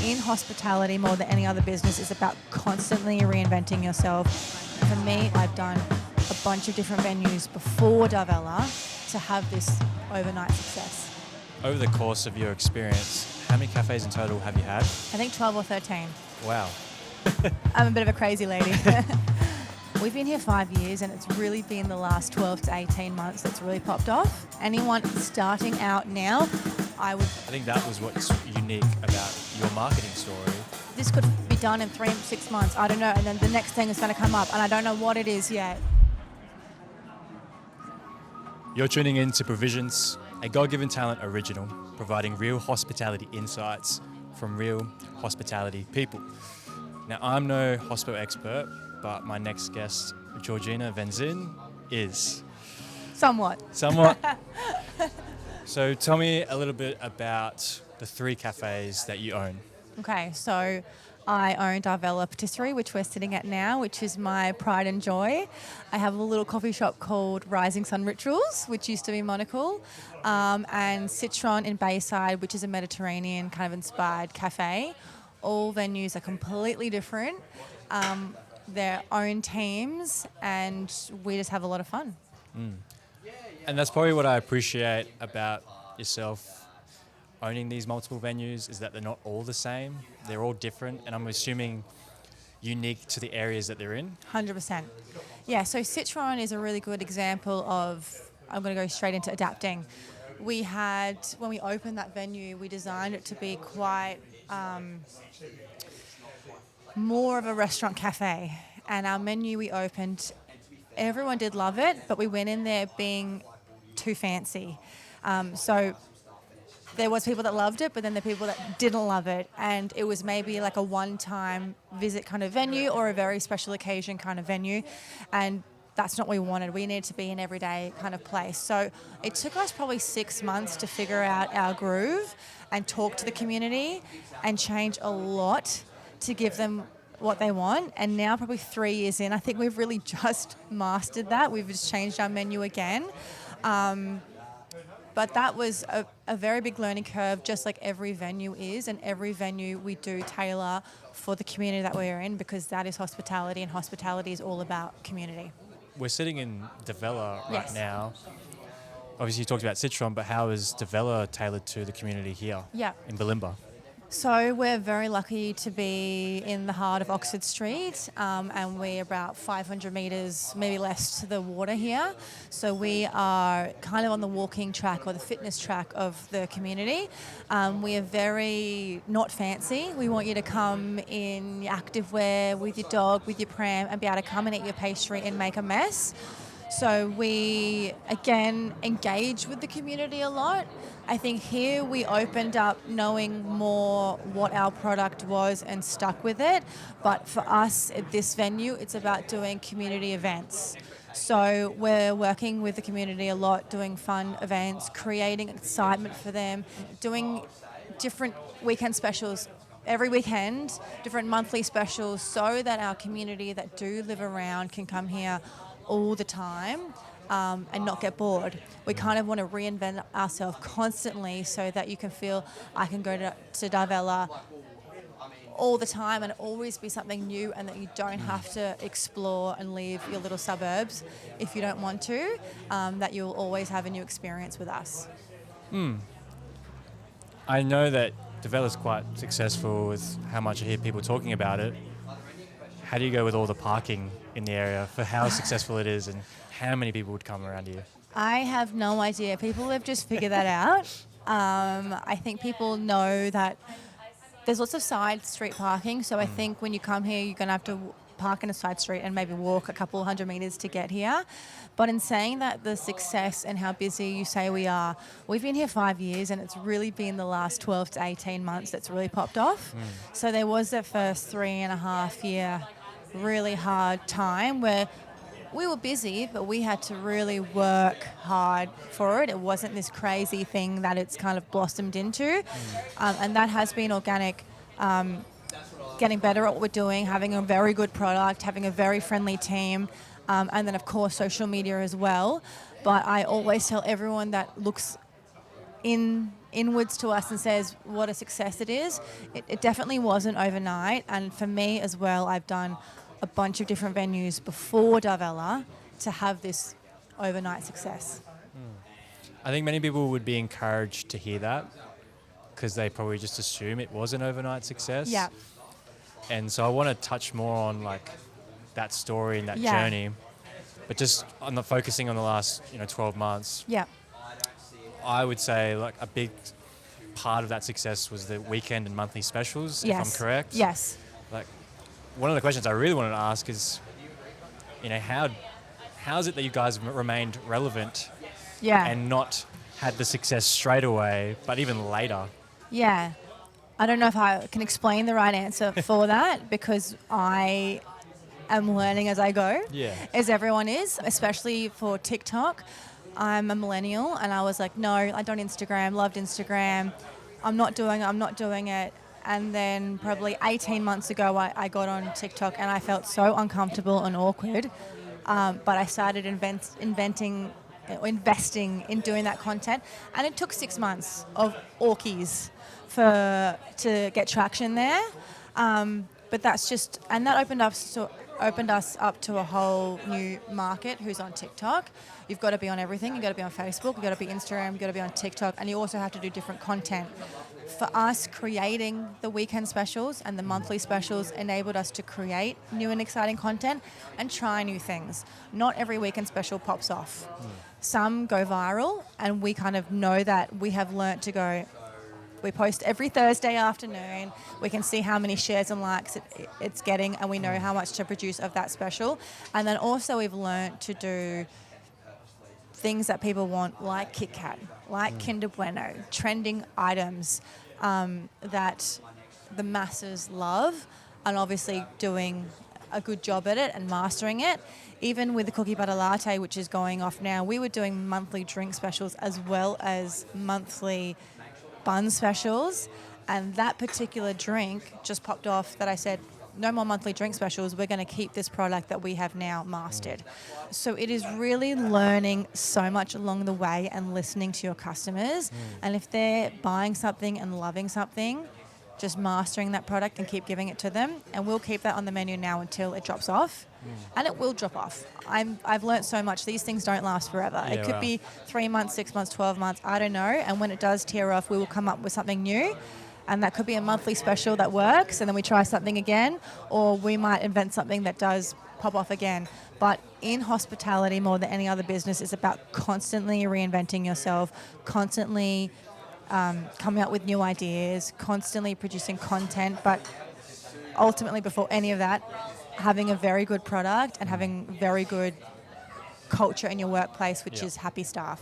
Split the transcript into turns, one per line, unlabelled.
in hospitality more than any other business is about constantly reinventing yourself. For me, I've done a bunch of different venues before Darvella to have this overnight success.
Over the course of your experience, how many cafes in total have you had?
I think 12 or 13.
Wow.
I'm a bit of a crazy lady. We've been here 5 years and it's really been the last 12 to 18 months that's really popped off. Anyone starting out now, I
think that was what's unique about your marketing story.
This could be done in 3-6 months, I don't know, and then the next thing is going to come up and I don't know what it is yet.
You're tuning in to Provisions, a God-given talent original, providing real hospitality insights from real hospitality people. Now, I'm no hospital expert, but my next guest, Giorgina Venzin, is.
Somewhat.
So tell me a little bit about the 3 cafes that you own.
Okay, so I own Darvella Patisserie, which we're sitting at now, which is my pride and joy. I have a little coffee shop called Rising Sun Rituals, which used to be Monocle, and Citron in Bayside, which is a Mediterranean kind of inspired cafe. All venues are completely different, their own teams, and we just have a lot of fun.
And that's probably what I appreciate about yourself owning these multiple venues, is that they're not all the same. They're all different, and I'm assuming unique to the areas that they're in.
100%. Yeah, so Citron is a really good example of, I'm going to go straight into adapting. We had, when we opened that venue, we designed it to be quite more of a restaurant cafe. And our menu we opened, everyone did love it, but we went in there being too fancy. So there was people that loved it, but then the people that didn't love it. And it was maybe like a one-time visit kind of venue or a very special occasion kind of venue. And that's not what we wanted. We needed to be an everyday kind of place. So it took us probably 6 months to figure out our groove and talk to the community and change a lot to give them what they want. And now probably 3 years in, I think we've really just mastered that. We've just changed our menu again. But that was a very big learning curve, just like every venue is. And every venue we do tailor for the community that we're in, because that is hospitality, and hospitality is all about community.
We're sitting in Darvella right
Yes.
now. Obviously, you talked about Citron, but how is Darvella tailored to the community here in Bulimba?
So we're very lucky to be in the heart of Oxford Street, and we're about 500 metres, maybe less, to the water here. So we are kind of on the walking track or the fitness track of the community. We are very not fancy. We want you to come in your activewear with your dog, with your pram, and be able to come and eat your pastry and make a mess. So we, again, engage with the community a lot. I think here we opened up knowing more what our product was and stuck with it. But for us at this venue, it's about doing community events. So we're working with the community a lot, doing fun events, creating excitement for them, doing different weekend specials every weekend, different monthly specials, so that our community that do live around can come here all the time and not get bored. We kind of want to reinvent ourselves constantly so that you can feel I can go to Darvella all the time and always be something new, and that you don't have to explore and leave your little suburbs if you don't want to, that you'll always have a new experience with us.
I know that Darvella's quite successful with how much I hear people talking about it. How do you go with all the parking in the area for how successful it is, and how many people would come around here?
I have no idea. People have just figured that out. I think people know that there's lots of side street parking, so I think when you come here, you're going to have to park in a side street and maybe walk a couple hundred metres to get here. But in saying that, the success and how busy you say we are, we've been here 5 years and it's really been the last 12 to 18 months that's really popped off. So there was that first 3.5 year really hard time where we were busy, but we had to really work hard for it. It wasn't this crazy thing that it's kind of blossomed into. And that has been organic, getting better at what we're doing, having a very good product, having a very friendly team, and then, of course, social media as well. But I always tell everyone that looks in inwards to us and says what a success it is. It definitely wasn't overnight, and for me as well, I've done a bunch of different venues before Darvella to have this overnight success.
I think many people would be encouraged to hear that because they probably just assume it was an overnight success.
Yeah.
And so I want to touch more on like that story and that journey, but just on the focusing on the last 12 months.
Yeah.
I would say like a big part of that success was the weekend and monthly specials,
Yes.
if I'm correct.
Yes.
Like one of the questions I really wanted to ask is, how is it that you guys remained relevant
Yeah.
and not had the success straight away, but even later?
Yeah. I don't know if I can explain the right answer for that because I am learning as I go, as everyone is, especially for TikTok. I'm a millennial and I was like, no, I don't Instagram, loved Instagram. I'm not doing it. And then probably 18 months ago, I got on TikTok and I felt so uncomfortable and awkward. But I started investing in doing that content. And it took 6 months of orkies to get traction there. But that's just, and that opened us up to a whole new market who's on TikTok. You've got to be on everything. You've got to be on Facebook, you've got to be Instagram, you've got to be on TikTok, and you also have to do different content. For us, creating the weekend specials and the monthly specials enabled us to create new and exciting content and try new things. Not every weekend special pops off. Some go viral, and we kind of know that we have learnt to go, we post every Thursday afternoon. We can see how many shares and likes it's getting, and we know how much to produce of that special. And then also we've learnt to do things that people want, like Kit Kat, like Kinder Bueno, trending items that the masses love, and obviously doing a good job at it and mastering it. Even with the cookie butter latte, which is going off now, we were doing monthly drink specials as well as monthly bun specials, and that particular drink just popped off that I said, no more monthly drink specials, we're going to keep this product that we have now mastered. So it is really learning so much along the way and listening to your customers. And if they're buying something and loving something, just mastering that product and keep giving it to them. And we'll keep that on the menu now until it drops off. And it will drop off. I've learnt so much. These things don't last forever. It could be 3 months, 6 months, 12 months, I don't know. And when it does tear off, we will come up with something new. And that could be a monthly special that works, and then we try something again, or we might invent something that does pop off again. But in hospitality, more than any other business, it's about constantly reinventing yourself, constantly coming up with new ideas, constantly producing content, but ultimately, before any of that, having a very good product and having very good culture in your workplace, which is happy staff.